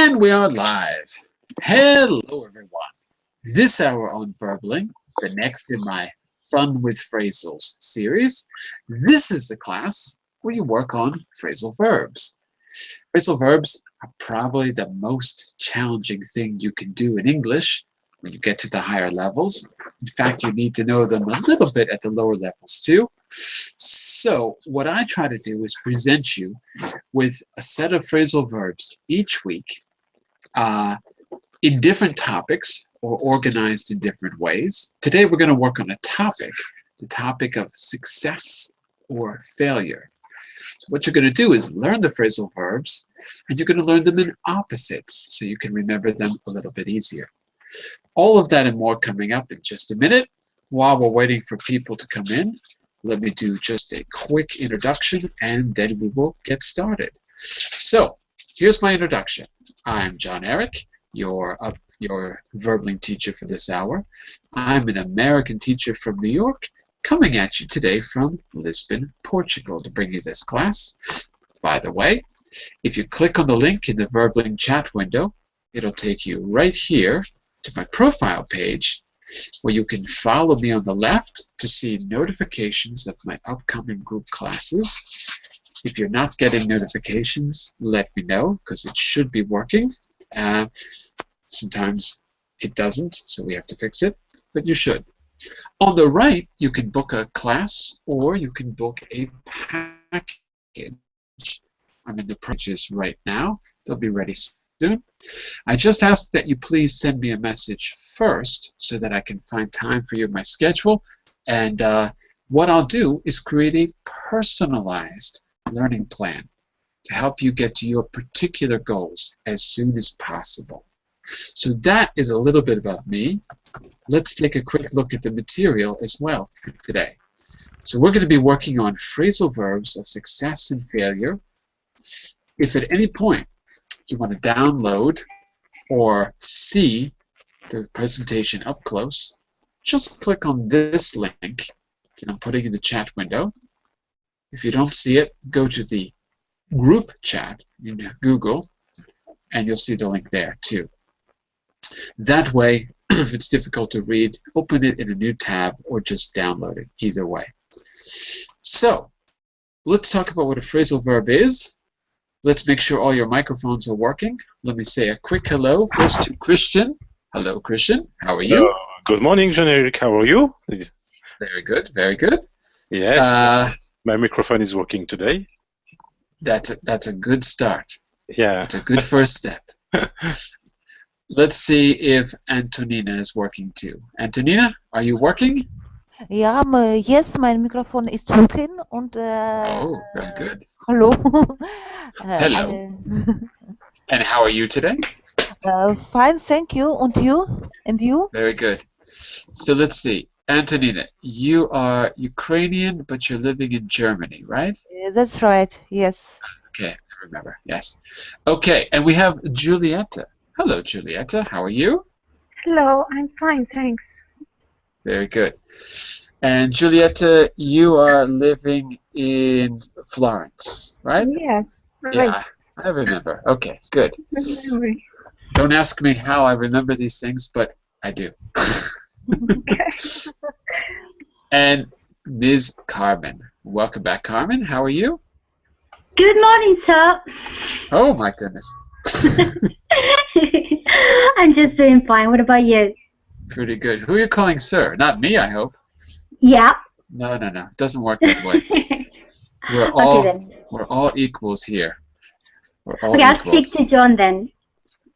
And we are live. Hello, everyone. This hour on Verbling, the next in my Fun with Phrasals series, this is the class where you work on phrasal verbs. Phrasal verbs are probably the most challenging thing you can do in English when you get to the higher levels. In fact, you need to know them a little bit at the lower levels too. So what I try to do is present you with a set of phrasal verbs each week in different topics or organized in different ways. Today we're going to work on a topic, the topic of success or failure. So what you're going to do is learn the phrasal verbs, and you're going to learn them in opposites so you can remember them a little bit easier. All of that and more coming up in just a minute. While we're waiting for people to come in, let me do just a quick introduction and then we will get started. So here's my introduction. I'm John Eric, your Verbling teacher for this hour. I'm an American teacher from New York, coming at you today from Lisbon, Portugal, to bring you this class. By the way, if you click on the link in the Verbling chat window, it'll take you right here to my profile page, where you can follow me on the left to see notifications of my upcoming group classes. If you're not getting notifications, let me know, because it should be working. Sometimes it doesn't, so we have to fix it, but you should. On the right, you can book a class or you can book a package. I'm in the packages right now. They'll be ready soon. I just ask that you please send me a message first so that I can find time for you in my schedule. And what I'll do is create a personalized learning plan to help you get to your particular goals as soon as possible. So that is a little bit about me. Let's take a quick look at the material as well for today. So we're going to be working on phrasal verbs of success and failure. If at any point you want to download or see the presentation up close, just click on this link that I'm putting in the chat window. If you don't see it, go to the group chat in Google and you'll see the link there too. That way, if it's difficult to read, open it in a new tab or just download it, either way. So, let's talk about what a phrasal verb is. Let's make sure all your microphones are working. Let me say a quick hello first to Christian. Hello, Christian. How are you? Good morning, Jean-Eric. How are you? Very good, very good. Yes, my microphone is working today. That's a good start. Yeah. It's a good first step. Let's see if Antonina is working too. Antonina, are you working? Ja, yes, mein Mikrofon ist working und oh, very good. Hallo. Hello. And how are you today? Fine, thank you. And you? And you? Very good. So let's see. Antonina, you are Ukrainian, but you're living in Germany, right? That's right, yes. Okay, I remember, yes. Okay, and we have Giulietta. Hello, Giulietta. How are you? Hello, I'm fine, thanks. Very good. And Giulietta, you are living in Florence, right? Yes, right. Yeah, I remember. Okay, good. Don't ask me how I remember these things, but I do. Okay. And Ms. Carmen. Welcome back, Carmen. How are you? Good morning, sir. Oh, my goodness. I'm just doing fine. What about you? Pretty good. Who are you calling sir? Not me, I hope. Yeah. No. It doesn't work that way. We're all equals here. We're all I'll equals. speak to John then.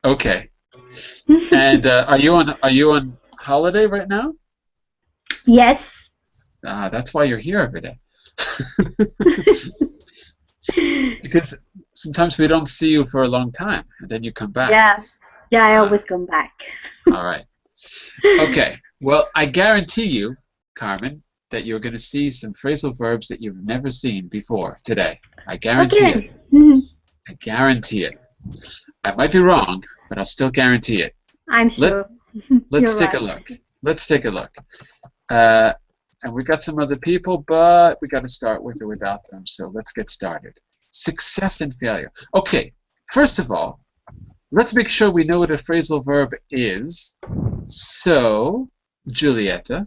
Okay. And are you on holiday right now? Yes. That's why you're here every day. Because sometimes we don't see you for a long time, and then you come back. Yeah, I always come back. All right. Okay. Well, I guarantee you, Carmen, that you're going to see some phrasal verbs that you've never seen before today. I guarantee it. I guarantee it. I might be wrong, but I'll still guarantee it. I'm sure. Let's take a look. Let's take a look. And we got some other people, but we got to start with or without them. So let's get started. Success and failure. Okay. First of all, let's make sure we know what a phrasal verb is. So, Giulietta,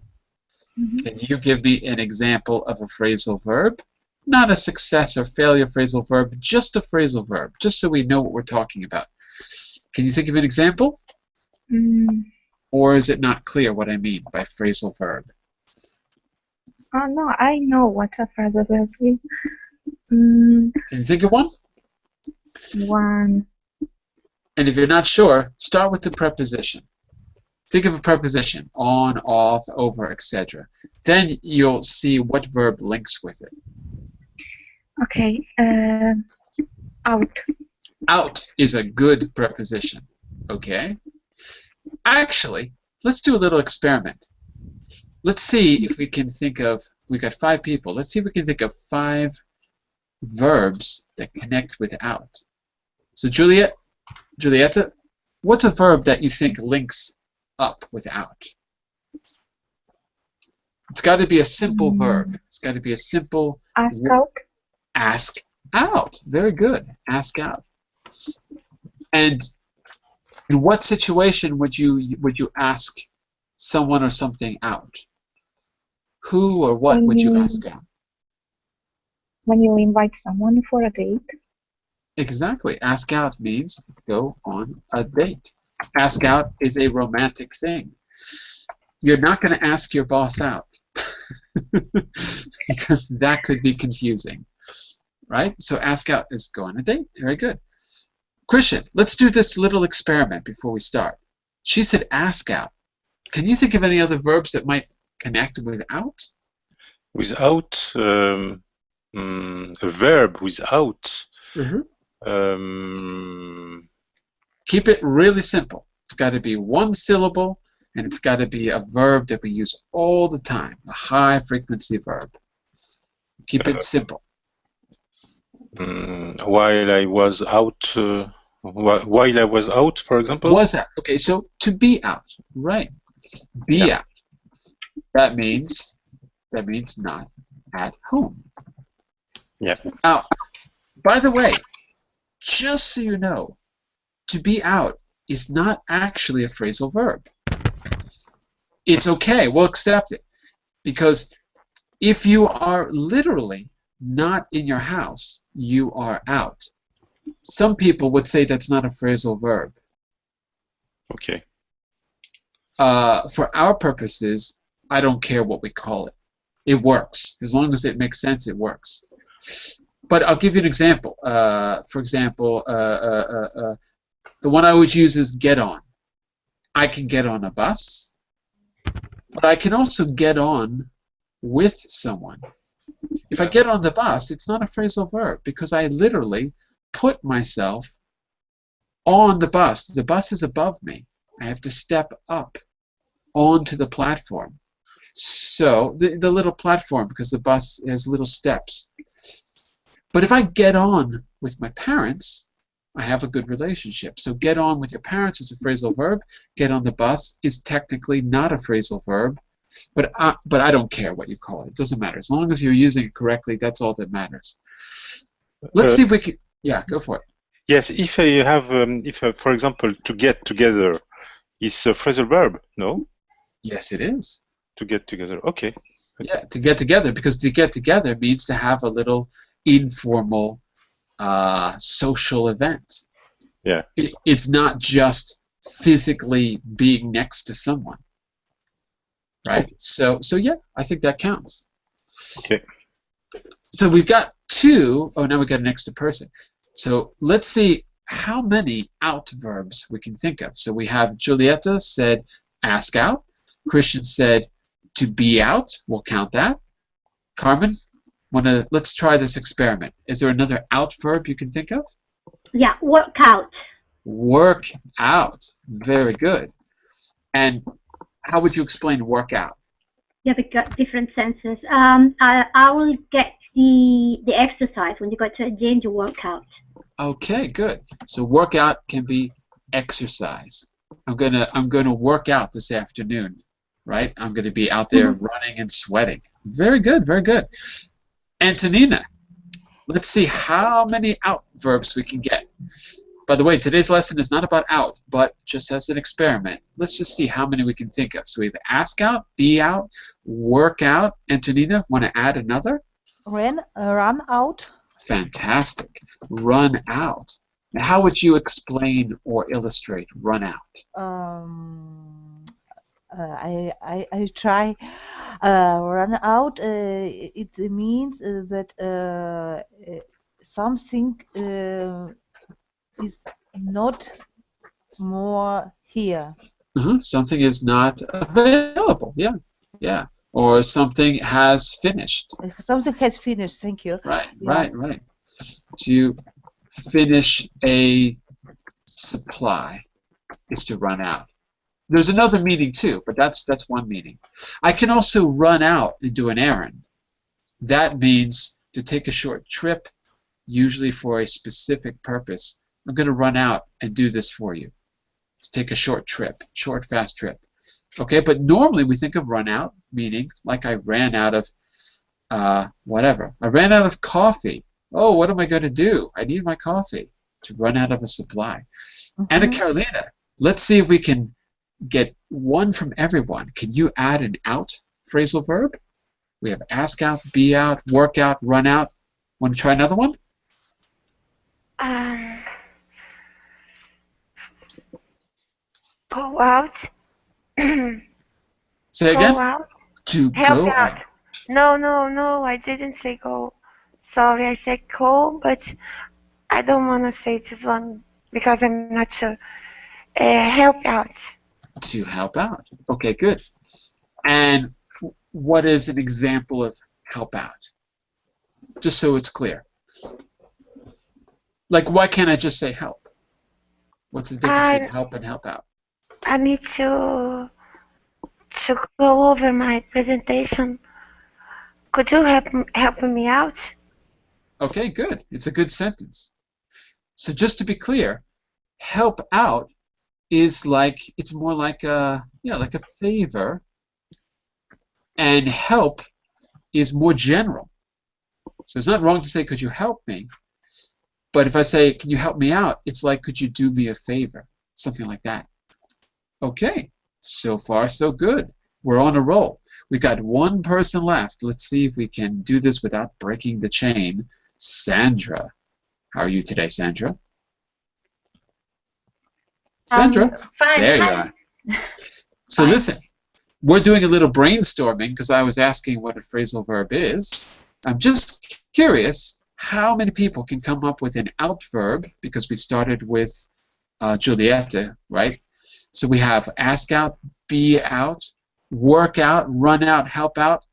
can you give me an example of a phrasal verb? Not a success or failure phrasal verb, just a phrasal verb, just so we know what we're talking about. Can you think of an example? Or is it not clear what I mean by phrasal verb? Oh no, I know what a phrasal verb is. Can you think of one? One. And if you're not sure, start with the preposition. Think of a preposition, on, off, over, etc. Then you'll see what verb links with it. Okay. Out. Out is a good preposition. Okay? Actually, let's do a little experiment. Let's see if we can think of, we got 5 people. Let's see if we can think of 5 verbs that connect with out. So Giulietta, what's a verb that you think links up with out? It's got to be a simple verb. It's got to be a simple. Ask out. Ask out. Very good. Ask out. And in what situation would you ask someone or something out? Who or what would you ask out? When you invite someone for a date. Exactly. Ask out means go on a date. Ask out is a romantic thing. You're not going to ask your boss out because that could be confusing, right? So ask out is go on a date. Very good. Christian, let's do this little experiment before we start. She said ask out. Can you think of any other verbs that might connect with out? Without, a verb without. Keep it really simple. It's got to be one syllable, and it's got to be a verb that we use all the time, a high-frequency verb. Keep it simple. While I was out, for example. Was out. Okay, so to be out, right? Be out. That means not at home. Yeah. Now, by the way, just so you know, to be out is not actually a phrasal verb. It's okay, we'll accept it. Because if you are literally not in your house, you are out. Some people would say that's not a phrasal verb. Okay. For our purposes, I don't care what we call it. It works. As long as it makes sense, it works. But I'll give you an example. For example, the one I always use is get on. I can get on a bus, but I can also get on with someone. If I get on the bus, it's not a phrasal verb because I literally put myself on the bus. The bus is above me. I have to step up onto the platform. So, the little platform, because the bus has little steps. But if I get on with my parents, I have a good relationship. So get on with your parents is a phrasal verb. Get on the bus is technically not a phrasal verb. But I don't care what you call it. It doesn't matter. As long as you're using it correctly, that's all that matters. Let's see if we can... Yeah, go for it. Yes, if I have, for example, to get together is a phrasal verb, no? Yes, it is. To get together, okay. Yeah, to get together, because to get together means to have a little informal social event. Yeah. It's not just physically being next to someone, right? Okay. So yeah, I think that counts. Okay. So we've got 2. Oh, now we've got an extra person. So let's see how many out verbs we can think of. So we have Giulietta said ask out. Christian said to be out. We'll count that. Carmen, let's try this experiment. Is there another out verb you can think of? Yeah, work out. Work out. Very good. And how would you explain work out? Yeah, we've got different senses. I will get the exercise when you got to change your workout. Okay, good. So work out can be exercise. I'm gonna work out this afternoon, right? I'm gonna be out there running and sweating. Very good, very good. Antonina, let's see how many out verbs we can get. By the way, today's lesson is not about out, but just as an experiment. Let's just see how many we can think of. So we have ask out, be out, work out. Antonina, want to add another? Run out. Fantastic. Run out. Now, how would you explain or illustrate run out? I try run out. It means that something is not more here. Something is not available. Yeah, yeah. Or something has finished. Something has finished. Thank you. Right, Yeah. right. To finish a supply is to run out. There's another meaning too, but that's one meaning. I can also run out and do an errand. That means to take a short trip, usually for a specific purpose. I'm going to run out and do this for you. To take a short trip, short, fast trip. Okay, but normally we think of run out, meaning like I ran out of whatever. I ran out of coffee. Oh, what am I going to do? I need my coffee. To run out of a supply. Anna Carolina, let's see if we can get one from everyone. Can you add an out phrasal verb? We have ask out, be out, work out, run out. Want to try another one? Go out. Say again? Go out. To Help go out. out. No, I didn't say go. Sorry, I said call, but I don't want to say this one because I'm not sure. Help out. To help out. Okay, good. And what is an example of help out? Just so it's clear. Like, why can't I just say help? What's the difference between help and help out? I need to go over my presentation. Could you help me out? Okay, good. It's a good sentence. So just to be clear, help out is like, it's more like a, like a favor, and help is more general. So it's not wrong to say, could you help me? But if I say, can you help me out? It's like, could you do me a favor? Something like that. Okay, so far so good. We're on a roll. We got one person left. Let's see if we can do this without breaking the chain. Sandra. How are you today, Sandra? Sandra? Fine. There you are. So listen, we're doing a little brainstorming because I was asking what a phrasal verb is. I'm just curious how many people can come up with an out verb, because we started with Juliette, right? So we have ask out, be out, work out, run out, help out.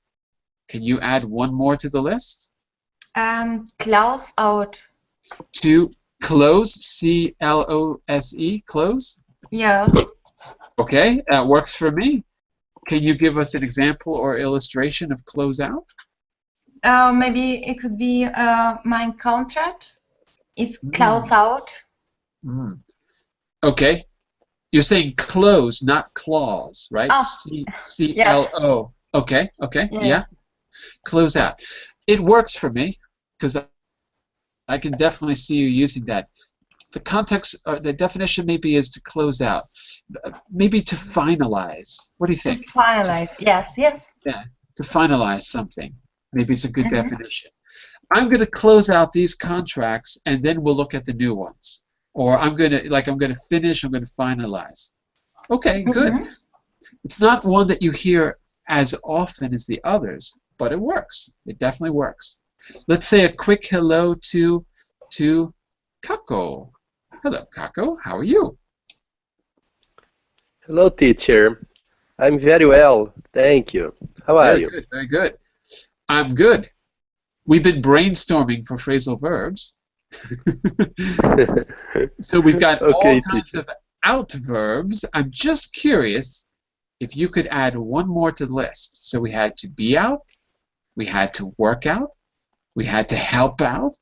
Can you add one more to the list? Close out. To close, C-L-O-S-E, close? Yeah. Okay, that works for me. Can you give us an example or illustration of close out? Maybe it could be my contract is close out. Okay. You're saying close, not clause, right? Oh, C-L-O. Okay, yeah. Close out. It works for me because I can definitely see you using that. The context, or the definition maybe is to close out. Maybe to finalize. What do you think? To finalize, yes. Yeah, to finalize something. Maybe it's a good definition. I'm going to close out these contracts and then we'll look at the new ones. Or I'm going to finish, I'm going to finalize. Okay, good. It's not one that you hear as often as the others, but it works. It definitely works. Let's say a quick hello to Kako. Hello, Kako. How are you? Hello, teacher. I'm very well, thank you. How are you? Good, very good. I'm good. We've been brainstorming for phrasal verbs. So we've got all kinds of out verbs. I'm just curious if you could add one more to the list. So we had to be out, we had to work out, we had to help out,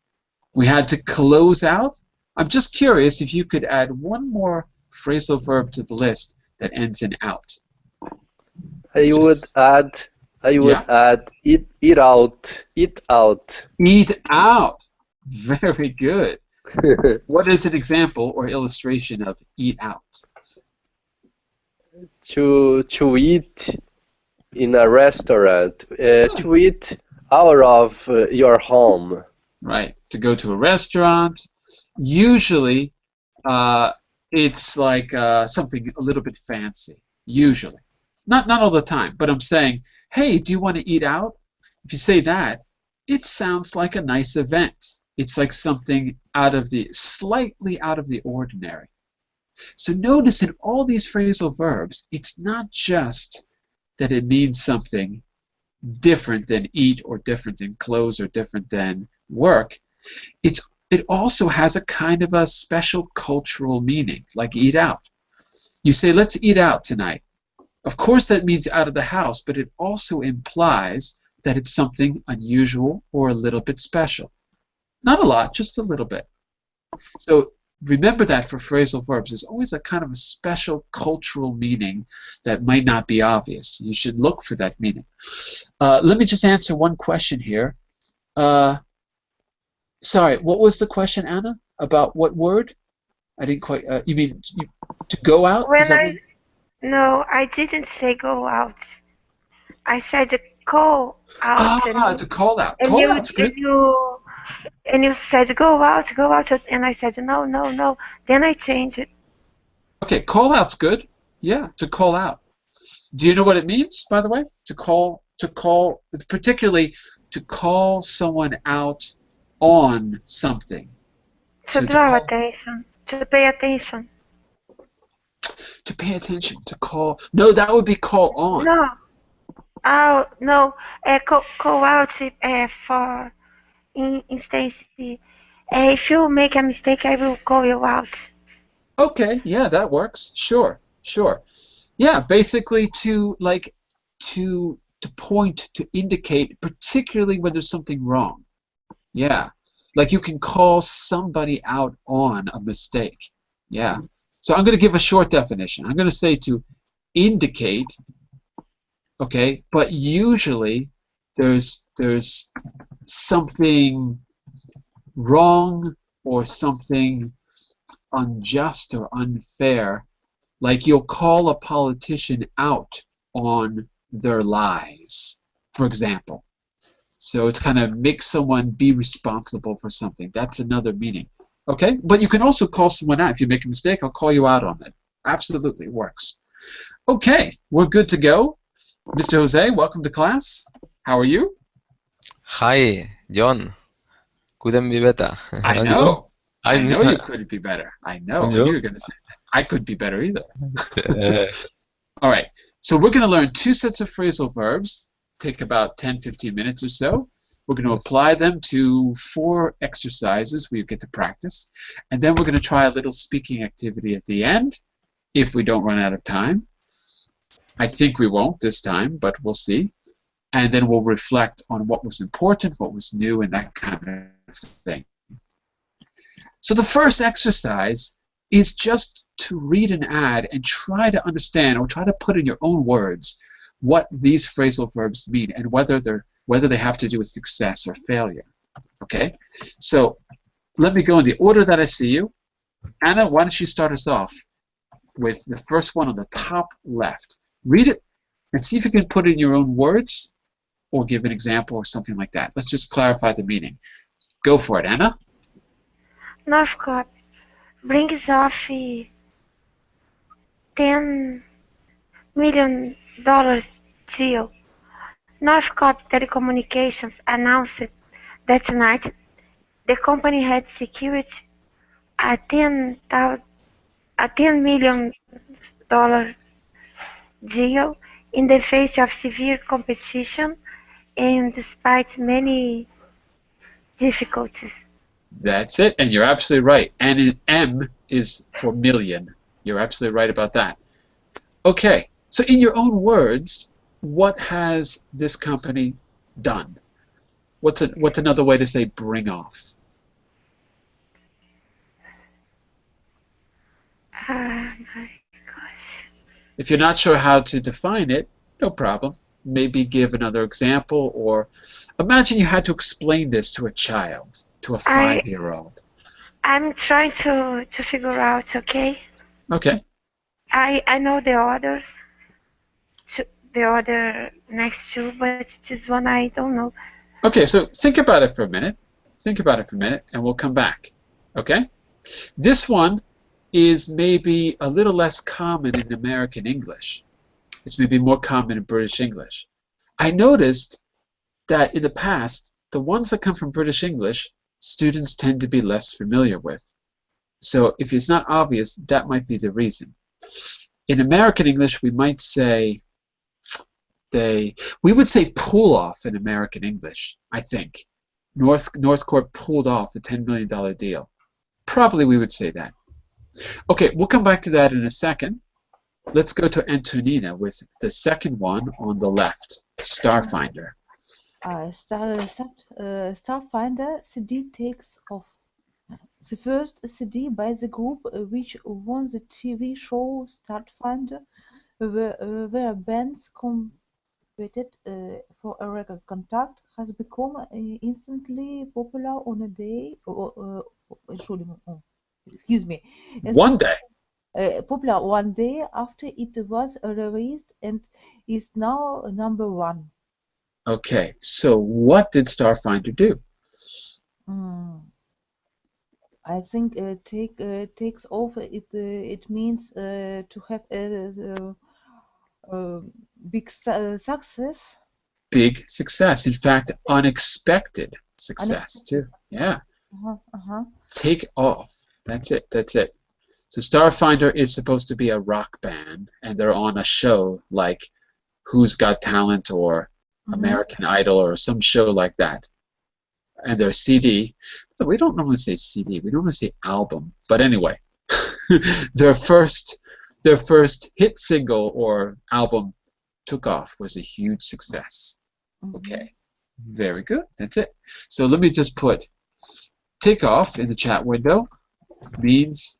we had to close out. I'm just curious if you could add one more phrasal verb to the list that ends in out. I would add eat out. Eat out. Very good. What is an example or illustration of eat out? To eat in a restaurant. To eat out of your home. Right. To go to a restaurant. Usually, it's like something a little bit fancy. Usually. Not all the time, but I'm saying, hey, do you want to eat out? If you say that, it sounds like a nice event. It's like something slightly out of the ordinary. So notice in all these phrasal verbs, it's not just that it means something different than eat or different than close or different than work. It also has a kind of a special cultural meaning, like eat out. You say, let's eat out tonight. Of course that means out of the house, but it also implies that it's something unusual or a little bit special. Not a lot, just a little bit. So remember that for phrasal verbs, there's always a kind of a special cultural meaning that might not be obvious. You should look for that meaning. Let me just answer one question here. Sorry, what was the question, Anna? About what word? I didn't quite. You mean to go out? No, I didn't say go out. I said to call out. To call out. And Call out's good. And you said go out, and I said no. Then I changed it. Okay, call out's good. Yeah, to call out. Do you know what it means, by the way? To call, particularly to call someone out on something. To draw attention, to pay attention. To pay attention, to call. No, that would be call on. No. Oh, no. Call out for instance, if you make a mistake, I will call you out. Okay, yeah, that works. Sure. Yeah, basically to point, to indicate, particularly when there's something wrong. Yeah, like you can call somebody out on a mistake. Yeah. So I'm going to give a short definition. I'm going to say to indicate, okay, but usually there's something wrong or something unjust or unfair, like you'll call a politician out on their lies, for example. So it's kind of make someone be responsible for something. That's another meaning. Okay? But you can also call someone out. If you make a mistake, I'll call you out on it. Absolutely, it works. Okay, we're good to go. Mr. Jose, welcome to class. How are you? Hi, John. Couldn't be better. I know. I know you couldn't be better. I know. I knew you were going to say that. I couldn't be better either. All right. So we're going to learn two sets of phrasal verbs. Take about 10-15 minutes or so. We're going to apply them to 4 exercises where you get to practice. And then we're going to try a little speaking activity at the end, if we don't run out of time. I think we won't this time, but we'll see. And then we'll reflect on what was important, what was new, and that kind of thing. So the first exercise is just to read an ad and try to understand, or try to put in your own words, what these phrasal verbs mean and whether they have to do with success or failure. Okay? So let me go in the order that I see you. Anna, why don't you start us off with the first one on the top left. Read it and see if you can put in your own words or give an example or something like that. Let's just clarify the meaning. Go for it, Anna. Northcott brings off $10 million deal. Northcott Telecommunications announced that tonight the company had secured a $10 million deal in the face of severe competition and despite many difficulties. That's it, and you're absolutely right. And M is for million. You're absolutely right about that. Okay, so in your own words, what has this company done? What's another way to say bring off? My gosh. If you're not sure how to define it, no problem. Maybe give another example, or imagine you had to explain this to a child, to a 5-year-old. I'm trying to figure out, okay? Okay. I know the others, the other next two, but this one I don't know. Okay, so think about it for a minute. Think about it for a minute, and we'll come back. Okay? This one is maybe a little less common in American English. It's maybe more common in British English. I noticed that in the past, the ones that come from British English, students tend to be less familiar with. So if it's not obvious, that might be the reason. In American English, we might say we would say pull off in American English, I think. North Court pulled off a $10 million deal. Probably we would say that. Okay, we'll come back to that in a second. Let's go to Antonina with the second one on the left, Starfinder. Starfinder CD takes off. The first CD by the group which won the TV show Starfinder where bands competed for a record contract has become instantly popular on a day. Excuse me. One day. Popular one day after it was released and is now number one. Okay, so what did Starfinder do? I think takes off. It means to have a big success. Big success. In fact, unexpected success too. Yeah. Take off. That's it. That's it. So Starfinder is supposed to be a rock band, and they're on a show like Who's Got Talent or American Idol or some show like that. And their CD, we don't normally say CD, we normally say album. But anyway, their first hit single or album took off, was a huge success. Okay, very good. That's it. So let me just put take off in the chat window. Means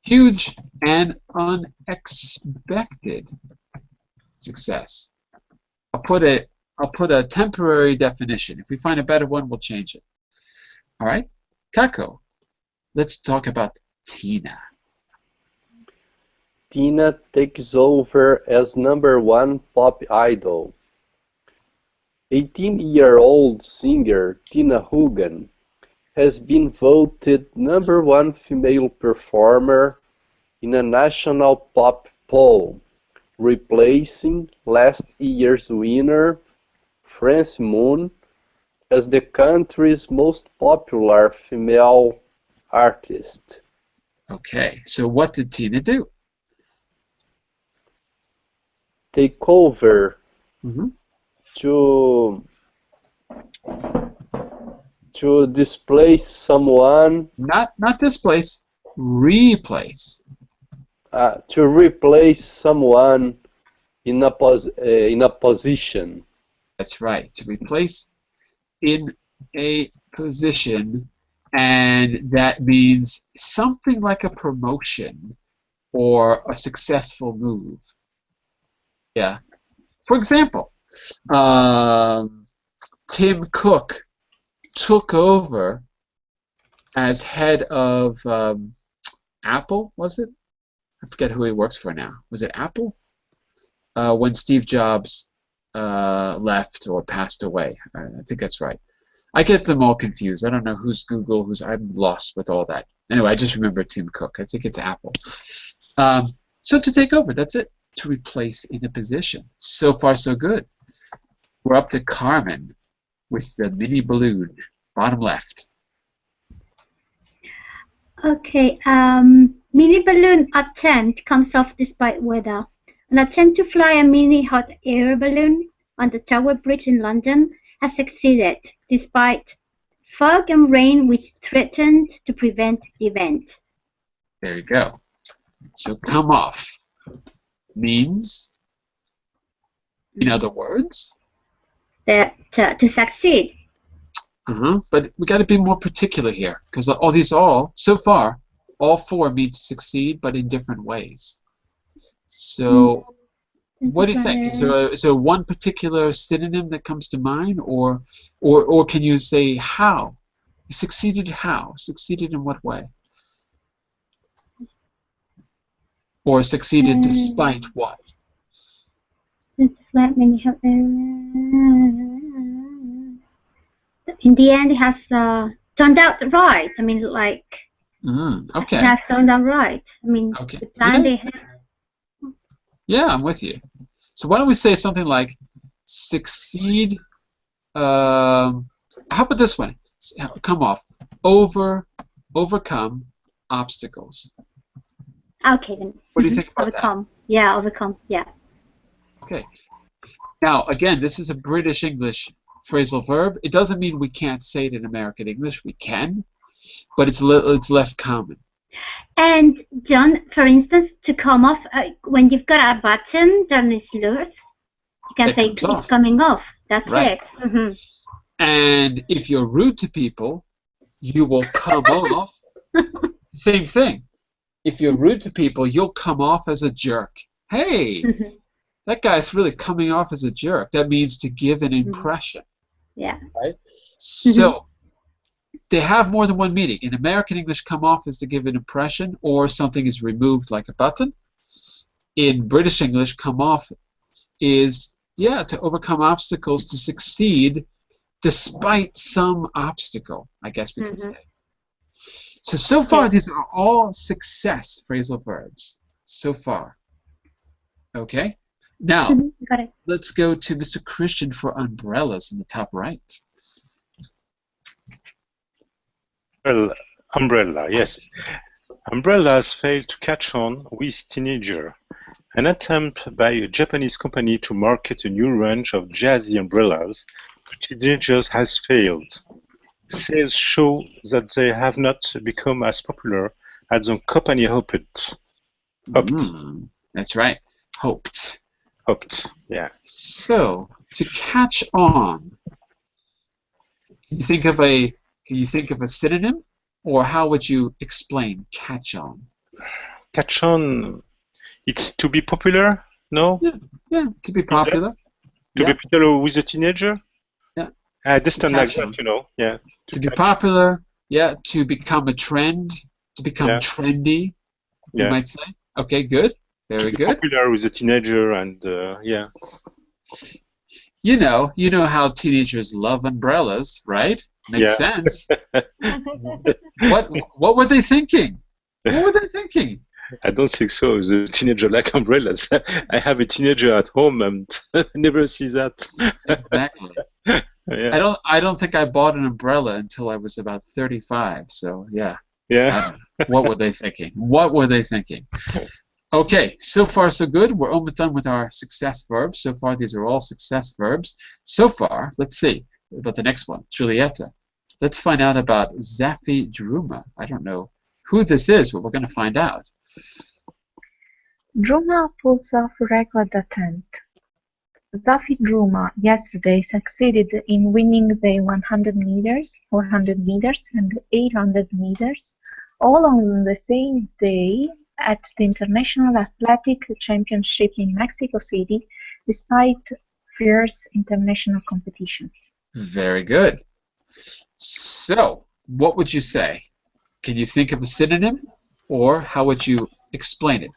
huge and unexpected success. I'll put a temporary definition. If we find a better one, we'll change it. All right, Kako, let's talk about Tina. Tina takes over as #1 pop idol. 18-year-old singer Tina Hogan has been voted #1 female performer in a national pop poll, replacing last year's winner, France Moon, as the country's most popular female artist. Okay, so what did Tina do? Take over to displace someone. Not displace, replace. To replace someone in a position. That's right, to replace in a position, and that means something like a promotion or a successful move. Yeah. For example, Tim Cook took over as head of Apple, was it? I forget who he works for now. Was it Apple? When Steve Jobs left or passed away. I think that's right. I get them all confused. I don't know who's Google, I'm lost with all that. Anyway, I just remember Tim Cook. I think it's Apple. So to take over, that's it. To replace in a position. So far, so good. We're up to Carmen with the mini balloon, bottom left. Okay, mini balloon attempt comes off despite weather. An attempt to fly a mini hot air balloon on the Tower Bridge in London has succeeded despite fog and rain which threatened to prevent the event. There you go. So come off means, in other words, that to succeed. But we got to be more particular here, because so far, all four mean to succeed, but in different ways. So, what do you think? Is there one particular synonym that comes to mind, or can you say how Succeeded how? Succeeded in what way? Or succeeded despite what? Despite many help. In the end, it has turned out right. I mean, like. Okay. It has turned out right. I mean, okay. the plan they had. Yeah, I'm with you. So why don't we say something like succeed? How about this one? Come off. Overcome obstacles. Okay then. What do you think about overcome. Yeah, overcome. Yeah. Okay. Now, again, this is a British English phrasal verb. It doesn't mean we can't say it in American English. We can, but it's less common. And John, for instance, to come off when you've got a button that is loose, you can say it's coming off. That's right. it. Mm-hmm. And if you're rude to people, you will come off. Same thing. If you're rude to people, you'll come off as a jerk. Hey, that guy's really coming off as a jerk. That means to give an impression. Yeah. Right? So they have more than one meaning. In American English, come off is to give an impression or something is removed like a button. In British English, come off is, to overcome obstacles, to succeed despite some obstacle, I guess we could say. So far, these are all success phrasal verbs. So far. Okay? Now, let's go to Mr. Christian for umbrellas in the top right. Well, umbrella, yes. Umbrellas failed to catch on with teenager. An attempt by a Japanese company to market a new range of jazzy umbrellas to teenagers has failed. Sales show that they have not become as popular as the company hoped. That's right. Hoped, yeah. So, to catch on, can you think of a synonym, or how would you explain catch on? Catch on, it's to be popular, no? Yeah, to be popular. To be popular with a teenager? Yeah. Distant like that, yeah. To be popular, to become a trend, to become trendy, you might say. Okay, good. Very good. Popular with a teenager and You know how teenagers love umbrellas, right? Makes sense. What were they thinking? What were they thinking? I don't think so. The teenager like umbrellas. I have a teenager at home and never see that. Exactly. I don't think I bought an umbrella until I was about 35. So yeah. What were they thinking? What were they thinking? Okay, so far so good. We're almost done with our success verbs. So far, these are all success verbs. So far, let's see about the next one, Giulietta. Let's find out about Zafi Druma. I don't know who this is, but we're going to find out. Druma pulls off record attempt. Zafi Druma yesterday succeeded in winning the 100 meters, 400 meters, and 800 meters, all on the same day at the International Athletic Championship in Mexico City, despite fierce international competition. Very good. So, what would you say? Can you think of a synonym, or how would you explain it?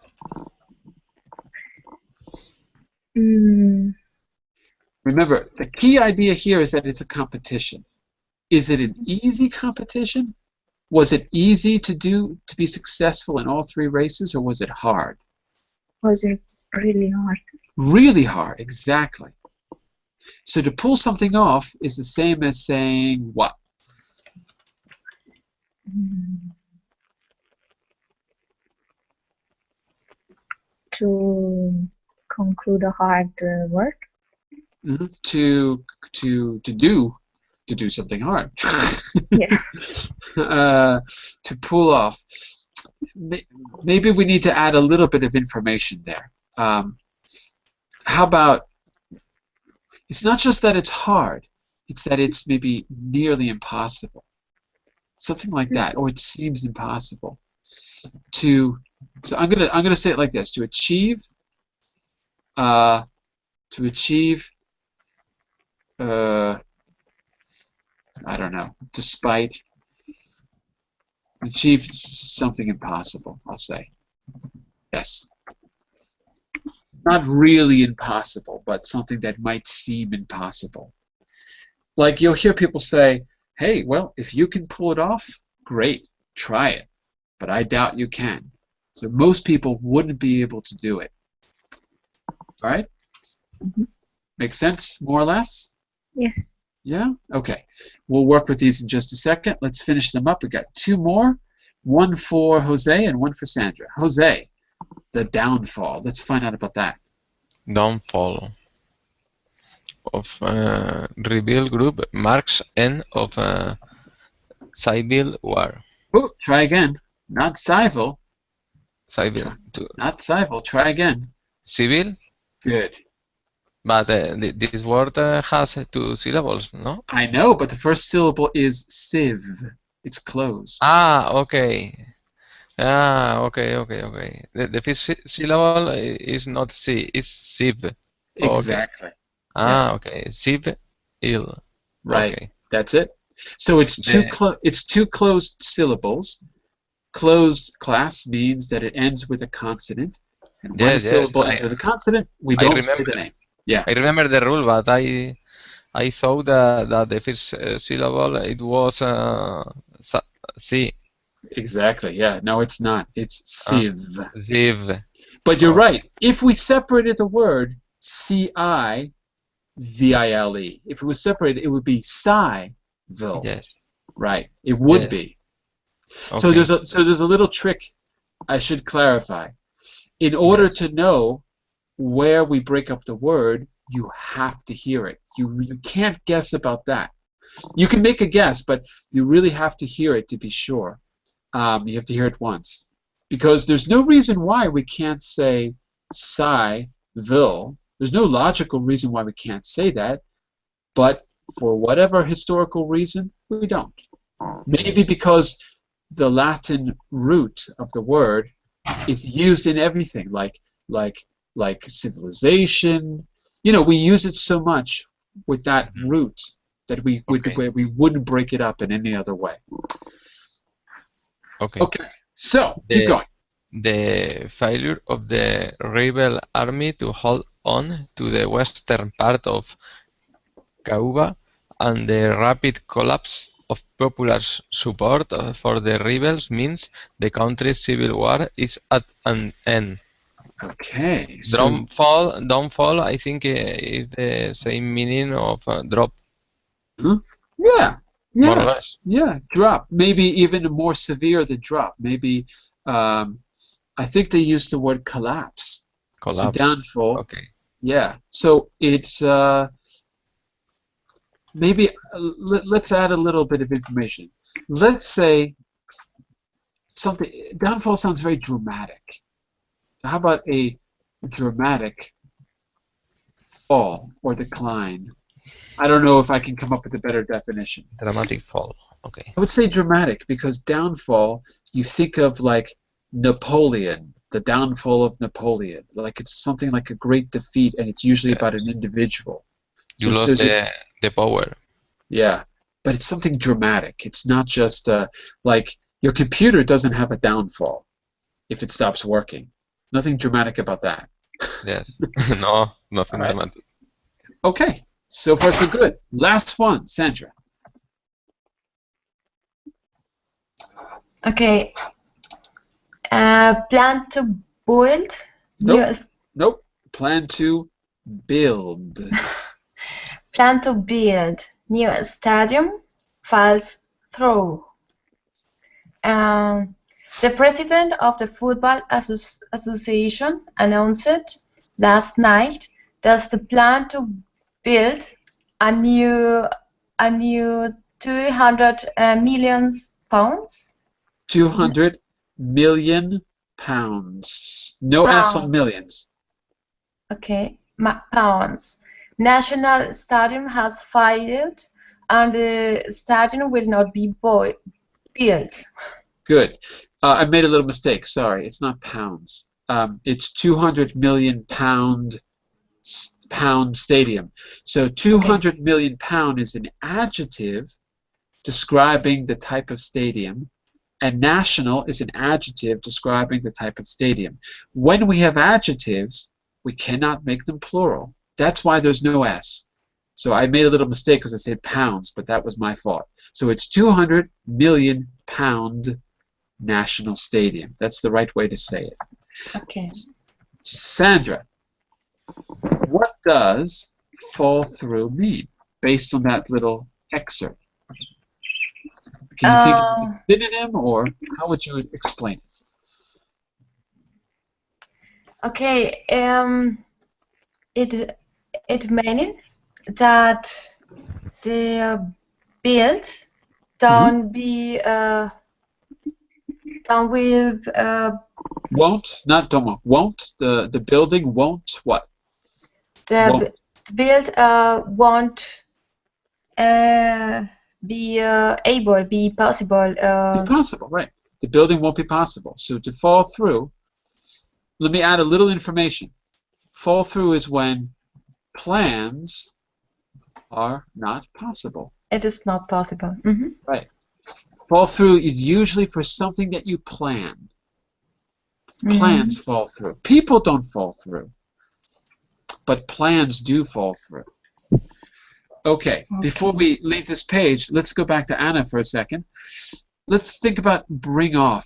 Remember, the key idea here is that it's a competition. Is it an easy competition? Was it easy to be successful in all three races, or was it hard? Was it really hard? Really hard, exactly. So to pull something off is the same as saying what? To conclude a hard work. To do something hard. To pull off. Maybe we need to add a little bit of information there. How about, it's not just that it's hard, it's that it's maybe nearly impossible. Something like that, or it seems impossible. So I'm gonna say it like this: to achieve I don't know, despite, Achieved something impossible, I'll say. Yes. Not really impossible, but something that might seem impossible. Like you'll hear people say, hey, well, if you can pull it off, great, try it. But I doubt you can. So most people wouldn't be able to do it. All right? Make sense, more or less? Yes. Yeah? Okay. We'll work with these in just a second. Let's finish them up. We got two more. One for Jose and one for Sandra. Jose, the downfall. Let's find out about that. Downfall of rebel group marks end of civil war. Oh, try again. Not civil. Civil. Not civil. Try again. Civil? Good. But this word has two syllables, no? I know, but the first syllable is civ. It's closed. Ah, okay. Ah, okay. The first syllable is not C, it's sieve. Exactly. Okay. Ah, Yes. okay. Sieve, ill. Right. Okay. That's it. So it's two closed syllables. Closed class means that it ends with a consonant, and one syllable enter the consonant. We don't say the name. Yeah. I remember the rule, but I thought that the first syllable it was C. Exactly. Yeah. No, it's not. It's civ. Ziv. But you're right. If we separated the word C-I-V-I-L-E, if it was separated, it would be Civil. Yes. Right. It would be. Okay. So there's a little trick I should clarify. In order to know where we break up the word, you have to hear it. You can't guess about that. You can make a guess, but you really have to hear it to be sure. You have to hear it once. Because there's no reason why we can't say Civil. There's no logical reason why we can't say that, but for whatever historical reason, we don't. Maybe because the Latin root of the word is used in everything, like civilization. You know, we use it so much with that root that we wouldn't break it up in any other way. Okay. So keep going. The failure of the rebel army to hold on to the western part of Cuba and the rapid collapse of popular support for the rebels means the country's civil war is at an end. Okay. Downfall, I think, is the same meaning of drop. Yeah. More or less. Yeah, drop. Maybe even more severe than drop. Maybe, I think they use the word collapse. So downfall. Okay. Yeah. So it's maybe let's add a little bit of information. Let's say something. Downfall sounds very dramatic. How about a dramatic fall or decline? I don't know if I can come up with a better definition. Dramatic fall. Okay. I would say dramatic because downfall, you think of like Napoleon, the downfall of Napoleon. Like it's something like a great defeat, and it's usually about an individual. You lost the power. Yeah, but it's something dramatic. It's not just like your computer doesn't have a downfall if it stops working. Nothing dramatic about that. Yes. No, nothing dramatic. Okay, so far so good. Last one, Sandra. Okay. Plan to build. Nope. Plan to build. Plan to build new stadium falls through. The president of the Football Association announced last night that the plan to build a new 200 million pounds. 200 million pounds. No S on millions. Okay, pounds. National Stadium has failed, and the stadium will not be built. Good. I made a little mistake. Sorry, it's not pounds. It's 200 million pound stadium. So 200 million pound is an adjective describing the type of stadium, And national is an adjective describing the type of stadium. When we have adjectives, we cannot make them plural. That's why there's no S. So I made a little mistake because I said pounds, but that was my fault. So it's 200 million pound national stadium. That's the right way to say it. Okay. Sandra, what does fall through mean based on that little excerpt? Can you think of a synonym, or how would you explain it? Okay. It means that the build don't be don't will Won't, not don't want. The building won't what? the build won't be able, be possible. Be possible, right. The building won't be possible. So to fall through, let me add a little information. Fall through is when plans are not possible. It is not possible. Right. Fall through is usually for something that you plan. Plans fall through. People don't fall through, but plans do fall through. Okay, before we leave this page, let's go back to Anna for a second. Let's think about bring off.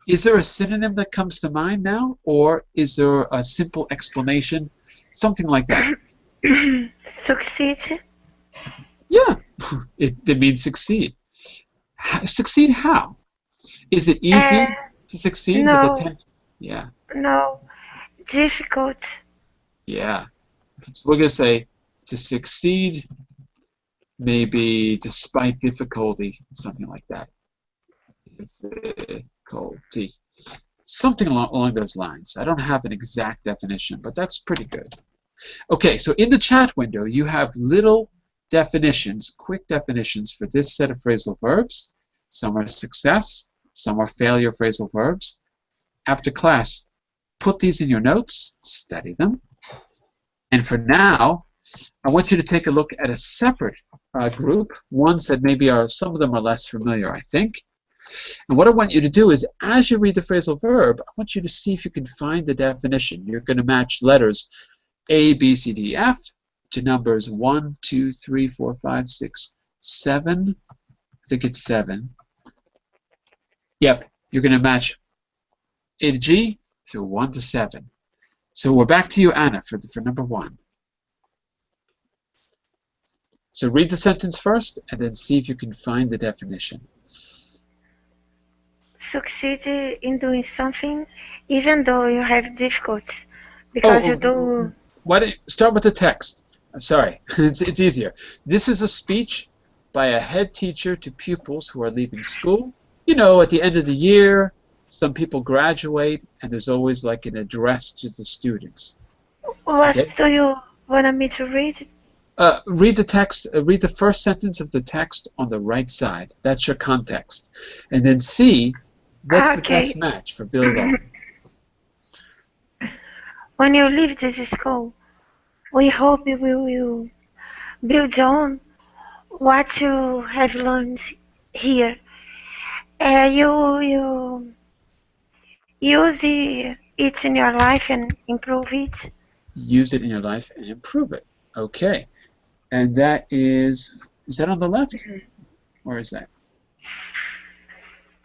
Is there a synonym that comes to mind now, or is there a simple explanation? Something like that. Succeed. Yeah, it means succeed. Succeed how? Is it easy to succeed no. with attention? Yeah. No, difficult. Yeah. So we're going to say to succeed, maybe despite difficulty, something like that. Difficulty. Something along those lines. I don't have an exact definition, but that's pretty good. Okay, so in the chat window, you have little definitions, quick definitions for this set of phrasal verbs. Some are success, some are failure phrasal verbs. After class, put these in your notes, study them. And for now, I want you to take a look at a separate group, ones that maybe are, some of them are less familiar, I think. And what I want you to do is, as you read the phrasal verb, I want you to see if you can find the definition. You're going to match letters A, B, C, D, F to numbers 1, 2, 3, 4, 5, 6, 7. I think it's 7. Yep, you're going to match A to G to 1 to 7. So we're back to you, Anna, for number 1. So read the sentence first, and then see if you can find the definition. Succeed in doing something even though you have difficulties. Because you do... Why don't you start with the text? I'm sorry, it's easier. This is a speech by a head teacher to pupils who are leaving school. You know, at the end of the year, some people graduate, and there's always like an address to the students. What do you want me to read? Read the text. Read the first sentence of the text on the right side. That's your context. And then see what's the best match for build on. When you leave this school, we hope you will build on what you have learned here. You use it in your life and improve it. Use it in your life and improve it. Okay. And that is that on the left? Or is that?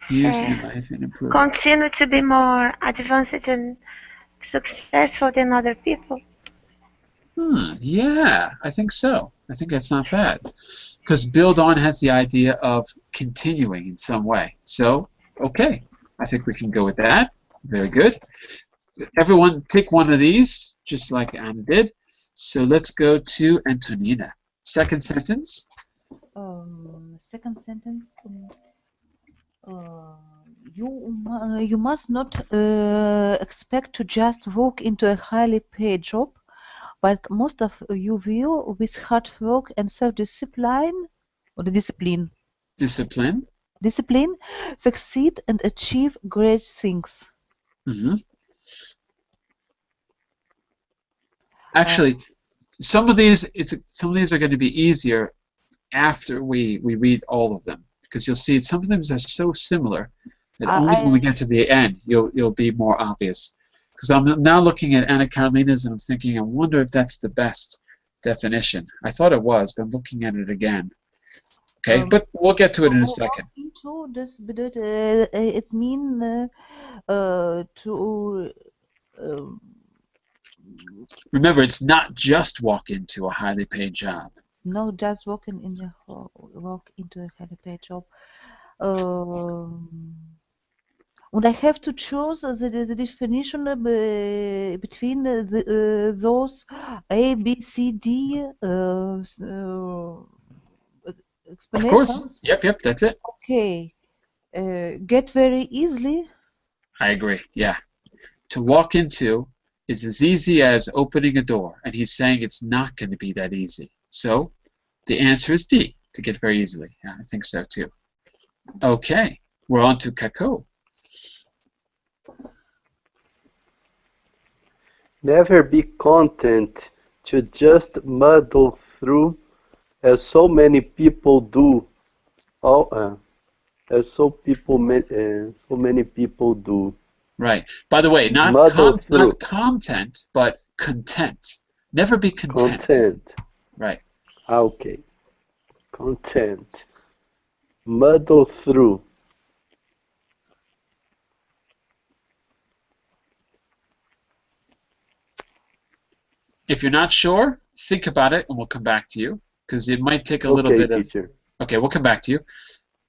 Use in your life and improve it. Continue to be more advanced and successful than other people. Yeah, I think so. I think that's not bad. Because build on has the idea of continuing in some way. So, okay. I think we can go with that. Very good. Everyone take one of these, just like Anna did. So let's go to Antonina. Second sentence. Second sentence. You must not expect to just walk into a highly paid job, but most of you will, with hard work and self-discipline, discipline, succeed and achieve great things. Actually, some of these are going to be easier after we read all of them, because you'll see some of them are so similar And only when we get to the end, you'll be more obvious. Because I'm now looking at Anna Carolina's and I'm thinking, I wonder if that's the best definition. I thought it was, but I'm looking at it again. Okay, but we'll get to it in a second. Into this bedeutet, it means to Remember, it's not just walk into a highly paid job. no, just walk into a highly paid job. And I have to choose the definition between those A, B, C, D Of explanations. course. Yep, that's it. Okay. Get very easily. I agree, yeah. To walk into is as easy as opening a door, and he's saying it's not going to be that easy. So the answer is D, to get very easily. Yeah, I think so too. Okay, we're on to Kako. Never be content to just muddle through, as so many people do. As so many people do. Right. By the way, not content, but content. Never be content. Content. Right. Okay. Content. Muddle through. If you're not sure, think about it, and we'll come back to you, because it might take a little bit of... Okay, we'll come back to you.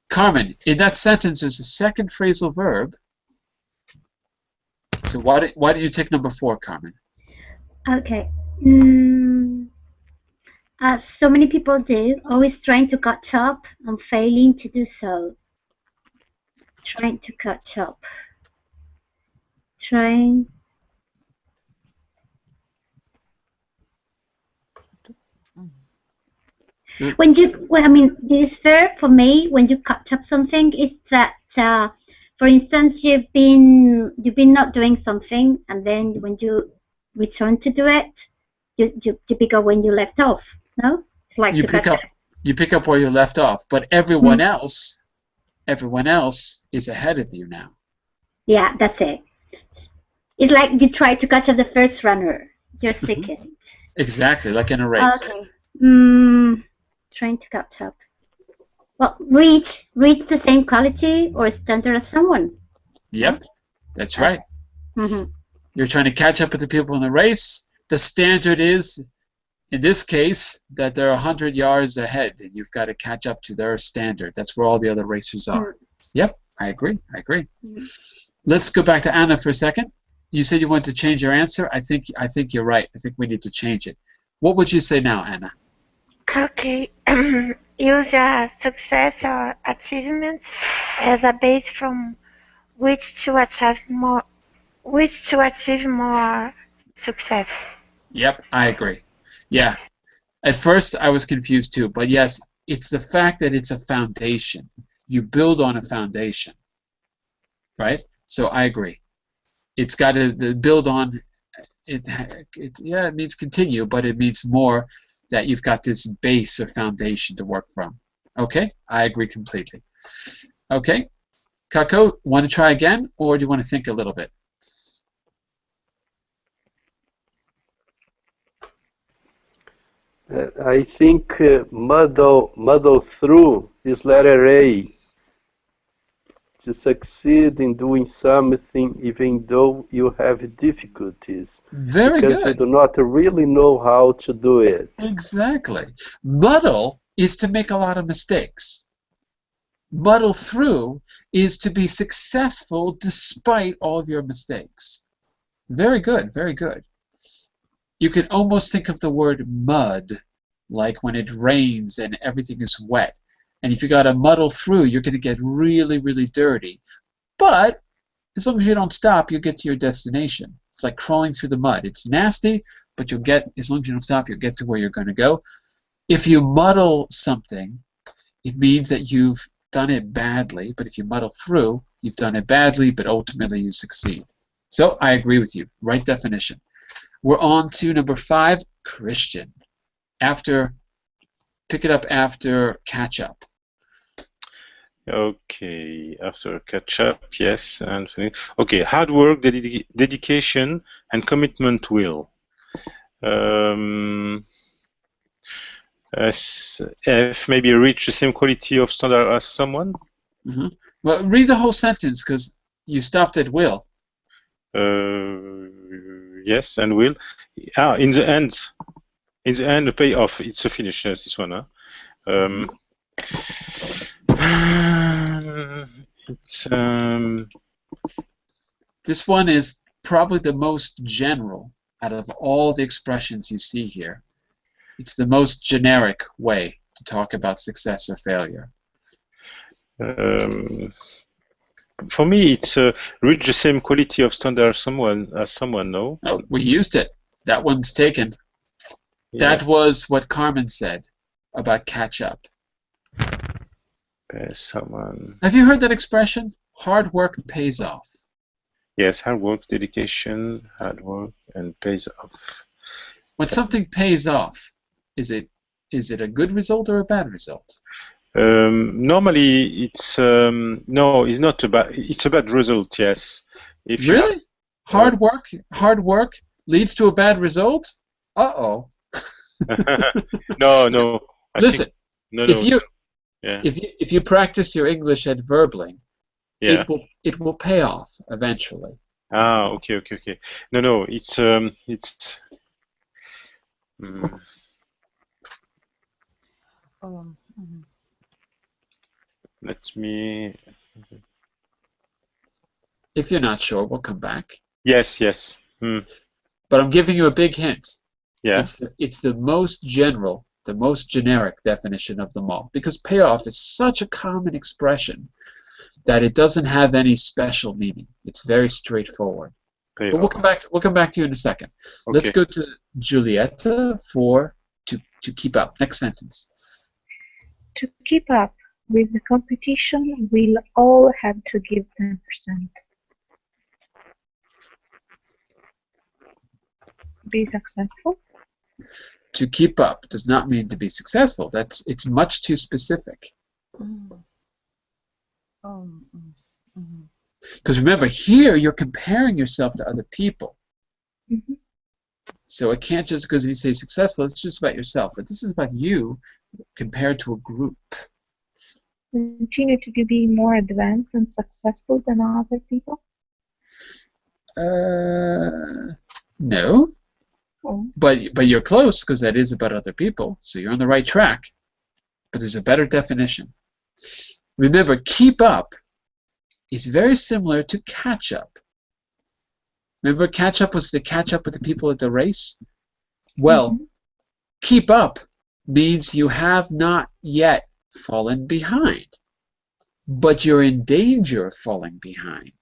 Carmen, in that sentence, there's a second phrasal verb. So why don't you take number 4, Carmen? Okay. As so many people do, always trying to catch up and failing to do so. Trying to catch up. Trying. This verb for me, when you catch up something, is that, for instance, you've been not doing something, and then when you return to do it, you pick up when you left off. No, it's like you pick up where you left off, but everyone else is ahead of you now. Yeah, that's it. It's like you try to catch up the first runner. You're second. Exactly, like in a race. Okay. Trying to catch up. Well, reach the same quality or standard as someone. Yep, that's right. You're trying to catch up with the people in the race. The standard is, in this case, that they're 100 yards ahead, and you've got to catch up to their standard. That's where all the other racers are. Yep, I agree. Let's go back to Anna for a second. You said you wanted to change your answer. I think you're right. I think we need to change it. What would you say now, Anna? Okay. Use success or achievements as a base from which to achieve more success. Yep, I agree. Yeah. At first I was confused too, but yes, it's the fact that it's a foundation. You build on a foundation. Right? So I agree. It's got to build on it. Yeah, it means continue, but it means more that you've got this base or foundation to work from. Okay? I agree completely. Okay? Kako, want to try again, or do you want to think a little bit? I think muddle through is letter A. To succeed in doing something even though you have difficulties. Very good. Because you do not really know how to do it. Exactly. Muddle is to make a lot of mistakes. Muddle through is to be successful despite all of your mistakes. Very good, very good. You can almost think of the word mud like when it rains and everything is wet. And if you got to muddle through, you're going to get really, really dirty. But as long as you don't stop, you'll get to your destination. It's like crawling through the mud. It's nasty, but you'll get, as long as you don't stop, you'll get to where you're going to go. If you muddle something, it means that you've done it badly. But if you muddle through, you've done it badly, but ultimately you succeed. So I agree with you. Right definition. We're on to number 5, Christian. Pick it up after catch up. Okay, after catch up, yes, and okay, hard work, dedication, and commitment will. F, maybe reach the same quality of standard as someone. Well, read the whole sentence because you stopped at will. Yes, and will. In the end, the payoff. It's a finish. Yes, this one. It's This one is probably the most general out of all the expressions you see here. It's the most generic way to talk about success or failure. For me, it's reach the same quality of standard as someone. No. Oh, we used it. That one's taken. Yeah. That was what Carmen said about catch up. Someone. Have you heard that expression? Hard work pays off. Yes, hard work, dedication, hard work, and pays off. When something pays off, is it a good result or a bad result? Normally, it's no, it's not a bad. It's a bad result. Yes. If really, hard work leads to a bad result. Uh-oh. No. Listen, no. If you practice your English at Verbling, yeah. it will pay off eventually. Ah, okay. No, it's Let me. If you're not sure, we'll come back. Yes. But I'm giving you a big hint. Yeah. It's the most general, the most generic definition of them all, because payoff is such a common expression that it doesn't have any special meaning. It's very straightforward. Payoff. But we'll come back to you in a second. Okay. Let's go to Giulietta for to keep up. Next sentence. To keep up with the competition, we'll all have to give 10%. Be successful? To keep up does not mean to be successful. It's much too specific. Because remember, here you're comparing yourself to other people. So it can't just, because you say successful, it's just about yourself. But this is about you compared to a group. Continue to be more advanced and successful than other people? No. Oh. But you're close, because that is about other people. So you're on the right track. But there's a better definition. Remember, keep up is very similar to catch up. Remember, catch up was to catch up with the people at the race? Well, keep up means you have not yet fallen behind, but you're in danger of falling behind.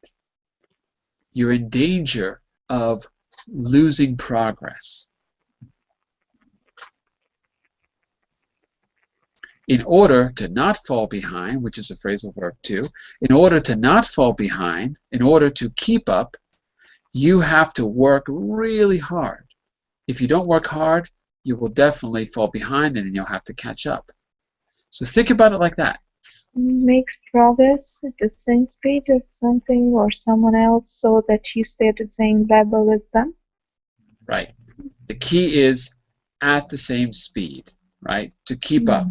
You're in danger of losing progress. In order to not fall behind, which is a phrasal verb too, in order to not fall behind, in order to keep up, you have to work really hard. If you don't work hard, you will definitely fall behind and then you'll have to catch up. So think about it like that. Makes progress at the same speed as something or someone else so that you stay at the same level as them? Right. The key is at the same speed, right? To keep up.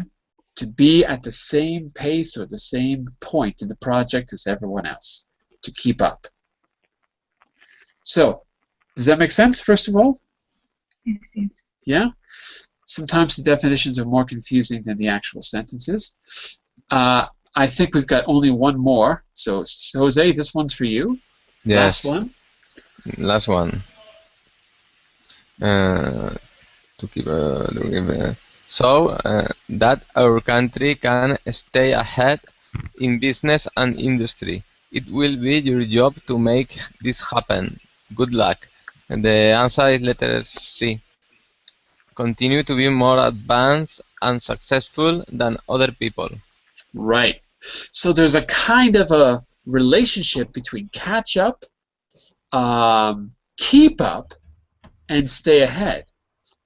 To be at the same pace or the same point in the project as everyone else. To keep up. So, does that make sense, first of all? Yes. Yeah? Sometimes the definitions are more confusing than the actual sentences. I think we've got only one more. So, Jose, this one's for you. Yes. Last one. Last one. To keep looking, so that our country can stay ahead in business and industry. It will be your job to make this happen. Good luck. And the answer is letter C. Continue to be more advanced and successful than other people. Right. So there's a kind of a relationship between catch up, keep up, and stay ahead.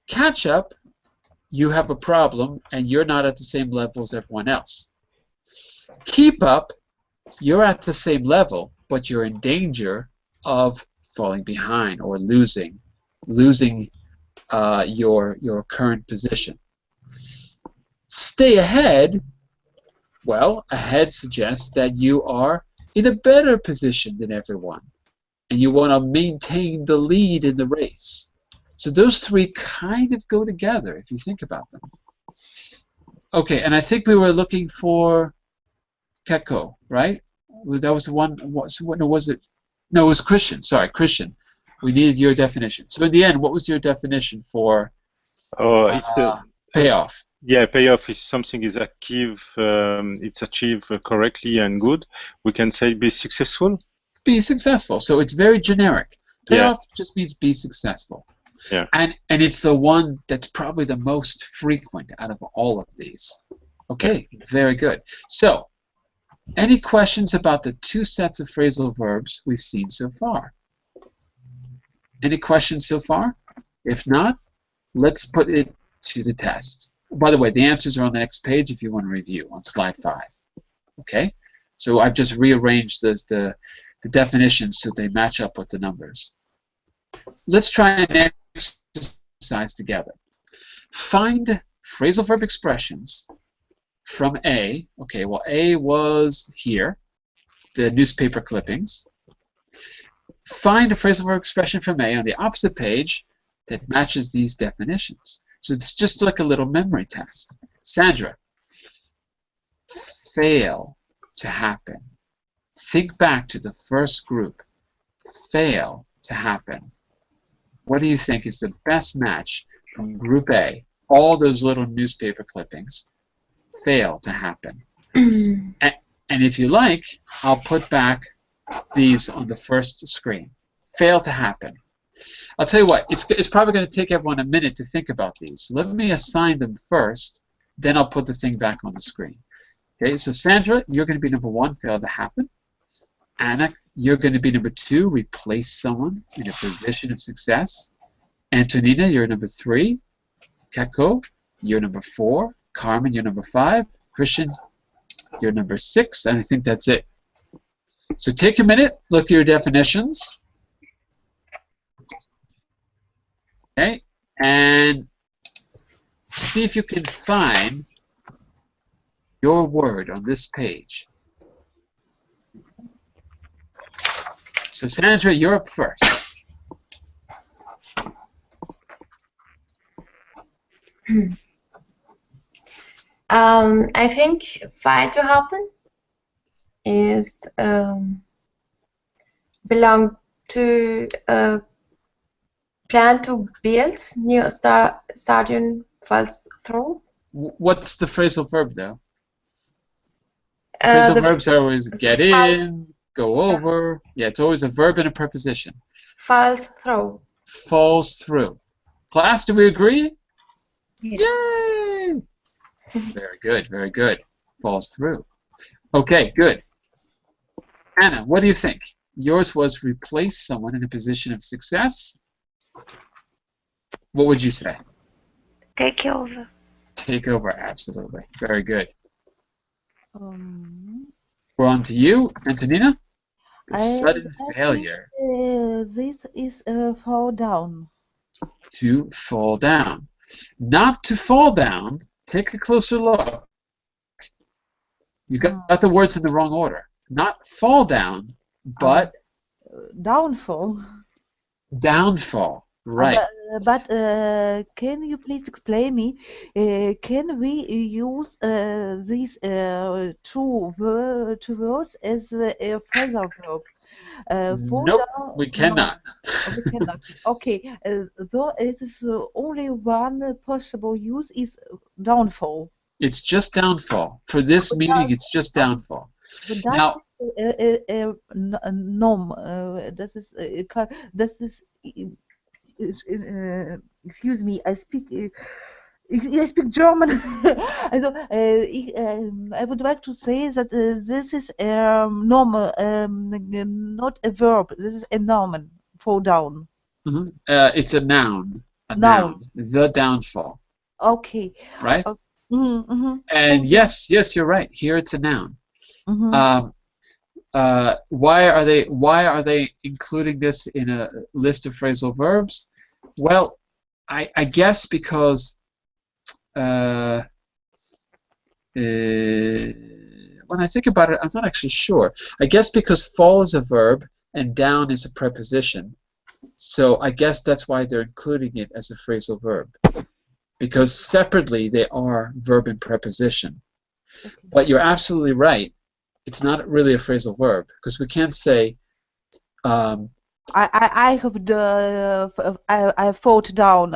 Catch up, you have a problem and you're not at the same level as everyone else. Keep up, you're at the same level, but you're in danger of falling behind or losing your current position. Stay ahead, well, ahead suggests that you are in a better position than everyone, and you want to maintain the lead in the race. So those three kind of go together if you think about them. Okay, and I think we were looking for Keko, right? That was the one. No, was it? No, it was Christian. Sorry, Christian. We needed your definition. So in the end, what was your definition for payoff? Yeah, payoff is something is achieved. It's achieved correctly and good. We can say be successful. Be successful. So it's very generic. Payoff just means be successful. Yeah. And it's the one that's probably the most frequent out of all of these. Okay, very good. So, any questions about the two sets of phrasal verbs we've seen so far? Any questions so far? If not, let's put it to the test. By the way, the answers are on the next page if you want to review, on slide 5. Okay? So I've just rearranged the definitions so they match up with the numbers. Let's try an exercise together. Find phrasal verb expressions from A. Okay, well, A was here, the newspaper clippings. Find a phrasal verb expression from A on the opposite page that matches these definitions. So it's just like a little memory test. Sandra, fail to happen. Think back to the first group. Fail to happen. What do you think is the best match from Group A? All those little newspaper clippings fail to happen. And if you like, I'll put back these on the first screen. Fail to happen. I'll tell you what, it's probably going to take everyone a minute to think about these. So let me assign them first, then I'll put the thing back on the screen. Okay, so Sandra, you're going to be number 1, fail to happen. Anna, you're going to be number 2, replace someone in a position of success. Antonina, you're number 3. Keko, you're number 4. Carmen, you're number 5. Christian, you're number 6. And I think that's it. So take a minute, look at your definitions. Okay, and see if you can find your word on this page. So Sandra, you're up first. I think fail to happen is belong to plan to build new stadium falls through. What's the phrasal verb though? Phrasal verbs are always get in, go over. Yeah, it's always a verb and a preposition. Falls through. Falls through. Class, do we agree? Yes. Yay! Very good, very good. Falls through. Okay, good. Anna, what do you think? Yours was replace someone in a position of success. What would you say? Take over. Take over, absolutely. Very good. We're on to you, Antonina. Sudden failure. This is fall down. To fall down. Not to fall down. Take a closer look. You got the words in the wrong order. Not fall down, but Downfall. downfall. Right. But can you please explain me? Can we use these two words as a phrasal verb? Fall Nope, down? we cannot. No, we cannot. Okay, though it is only one possible use is downfall. It's just downfall. For this meeting, it's just downfall. But Now, norm. Das ist excuse me, I speak German. Also, I would like to say that this is normal, not a verb. This is a noun. Fall down. it's a noun. A noun. The downfall. Okay. Right? Mm-hmm. And yes, you're right. Here it's a noun. Mhm. Why are they including this in a list of phrasal verbs? Well, I guess because uh, when I think about it, I'm not actually sure. I guess because fall is a verb and down is a preposition. So I guess that's why they're including it as a phrasal verb. Because separately they are verb and preposition. Okay. But you're absolutely right. It's not really a phrasal verb because we can't say I have I thought down.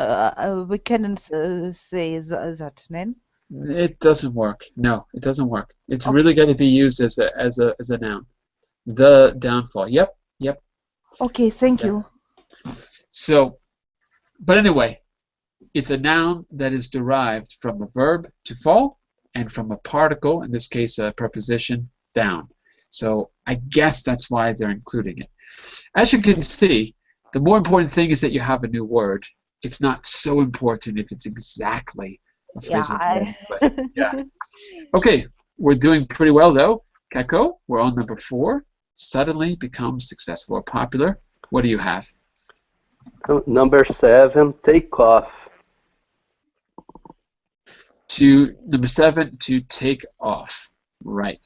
We cannot say that, then. it doesn't work. No, it doesn't work. It's Okay. really got to be used as a noun. The downfall. Yep, yep. Okay. Thank Yeah. you. So, but anyway, it's a noun that is derived from a verb to fall and from a particle, in this case a preposition, down. So I guess that's why they're including it. As you can see, the more important thing is that you have a new word. It's not so important if it's exactly a Yeah. phrasal verb, but yeah. Okay, we're doing pretty well though. Keko, we're on number 4. Suddenly becomes successful or popular. What do you have? Number 7, take off. Number 7, to take off. Right.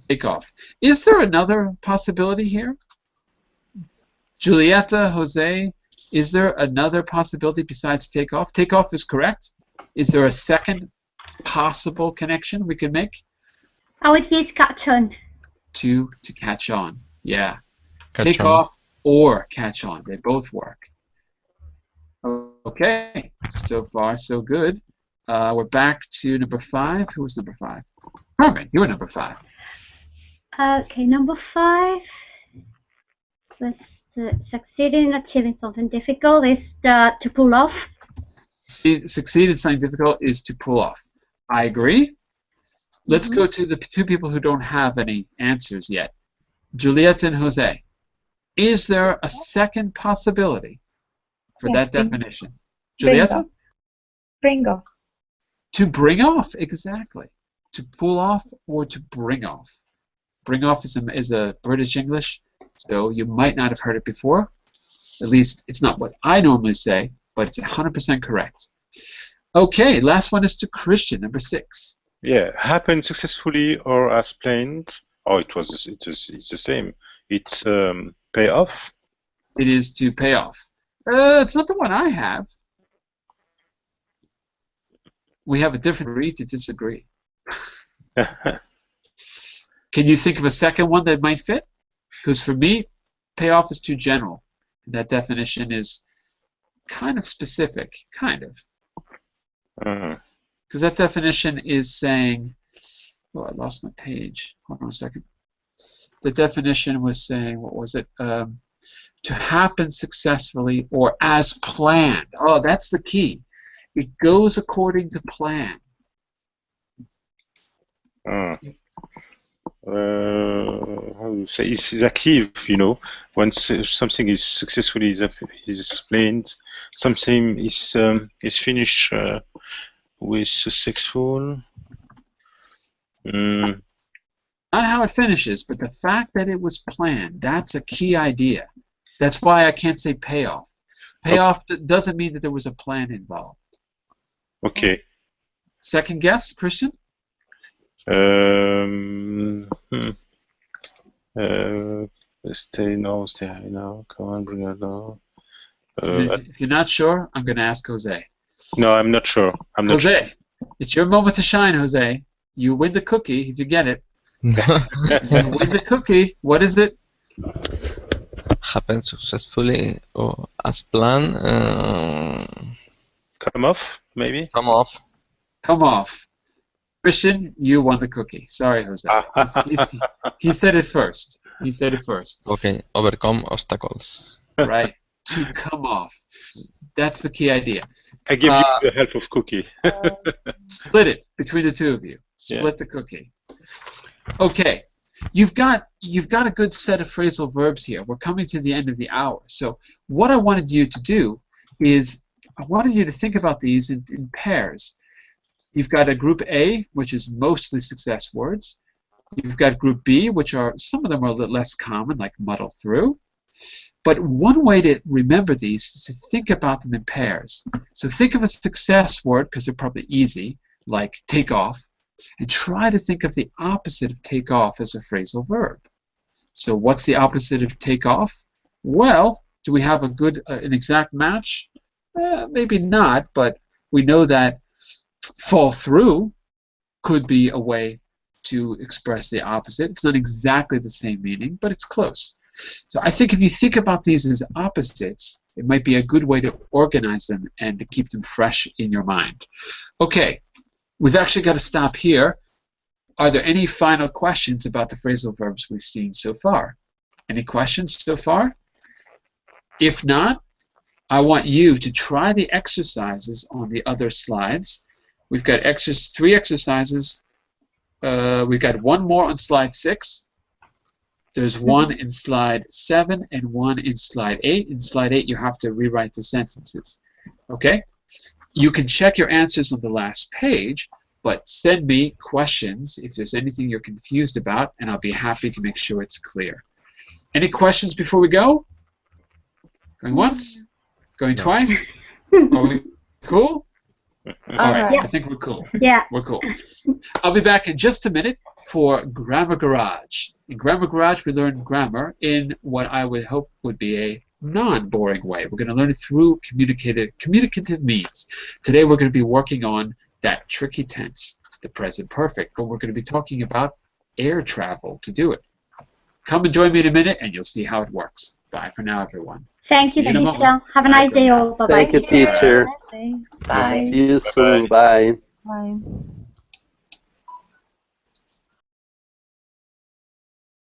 Take off. Is there another possibility here? Julieta, Jose, is there another possibility besides take off? Take off is correct. Is there a second possible connection we could make? I would use catch on. To catch on. Yeah. Catch Take on. off or catch on. They both work. Okay. So far, so good. We're back to number 5. Who was number 5? Carmen, you were number 5. Okay, number 5 was succeed in achieving something difficult is to pull off. Succeed in something difficult is to pull off. I agree. Let's go to the 2 people who don't have any answers yet. Juliet and Jose. Is there a second possibility for that definition? Julieta? Bring off. To bring off, exactly. To pull off or to bring off. Bring off is a British English, so you might not have heard it before. At least it's not what I normally say, but it's 100% correct. Okay, last one is to Christian, number 6. Yeah, happened successfully or as planned. Oh, it's the same. It's pay off. It is to pay off. It's not the one I have. We have a different degree to disagree. Can you think of a second one that might fit? Because for me, payoff is too general. That definition is kind of specific, kind of. Because that definition is saying, oh, I lost my page. Hold on a second. The definition was saying, what was it? To happen successfully or as planned. Oh, that's the key. It goes according to plan. How do you say? It's a key, once something is successfully is explained, something is finished with successful. Not how it finishes, but the fact that it was planned. That's a key idea. That's why I can't say payoff. Payoff doesn't mean that there was a plan involved. Okay. Second guess, Christian? Stay high now. Come on, bring it down. If you're not sure, I'm going to ask Jose. No, I'm not sure. Jose, it's your moment to shine, Jose. You win the cookie if you get it. You win the cookie. What is it? Happened successfully or as planned. Come off, maybe? Come off. Come off. Christian, you won the cookie. Sorry, Jose. He said it first. He said it first. Okay, overcome obstacles. Right. To come off. That's the key idea. I give you the help of cookie. Split it between the 2 of you. Split the cookie. Okay. You've got a good set of phrasal verbs here. We're coming to the end of the hour. So what I wanted you to do is I wanted you to think about these in pairs. You've got a group A, which is mostly success words. You've got group B, which are, some of them are a little less common, like muddle through. But one way to remember these is to think about them in pairs. So think of a success word, because they're probably easy, like take off, and try to think of the opposite of take off as a phrasal verb. So what's the opposite of take off? Well, do we have an exact match? Maybe not, but we know that fall through could be a way to express the opposite. It's not exactly the same meaning, but it's close. So I think if you think about these as opposites, it might be a good way to organize them and to keep them fresh in your mind. Okay, we've actually got to stop here. Are there any final questions about the phrasal verbs we've seen so far? Any questions so far? If not, I want you to try the exercises on the other slides. We've got 3 exercises. We've got one more on slide 6. There's one in slide 7 and one in slide 8. In slide 8, you have to rewrite the sentences. Okay? You can check your answers on the last page, but send me questions if there's anything you're confused about, and I'll be happy to make sure it's clear. Any questions before we go? Going once? Going twice? Are we cool? All right, Yeah. I think we're cool. Yeah. We're cool. I'll be back in just a minute for Grammar Garage. In Grammar Garage, we learn grammar in what I would hope would be a non-boring way. We're going to learn it through communicative means. Today we're going to be working on that tricky tense, the present perfect, but we're going to be talking about air travel to do it. Come and join me in a minute and you'll see how it works. Bye for now, everyone. Thank See you, you in a teacher. moment. Have a Bye nice for day now. all. Bye-bye. Thank you, teacher. Bye. See you soon. Bye. Bye.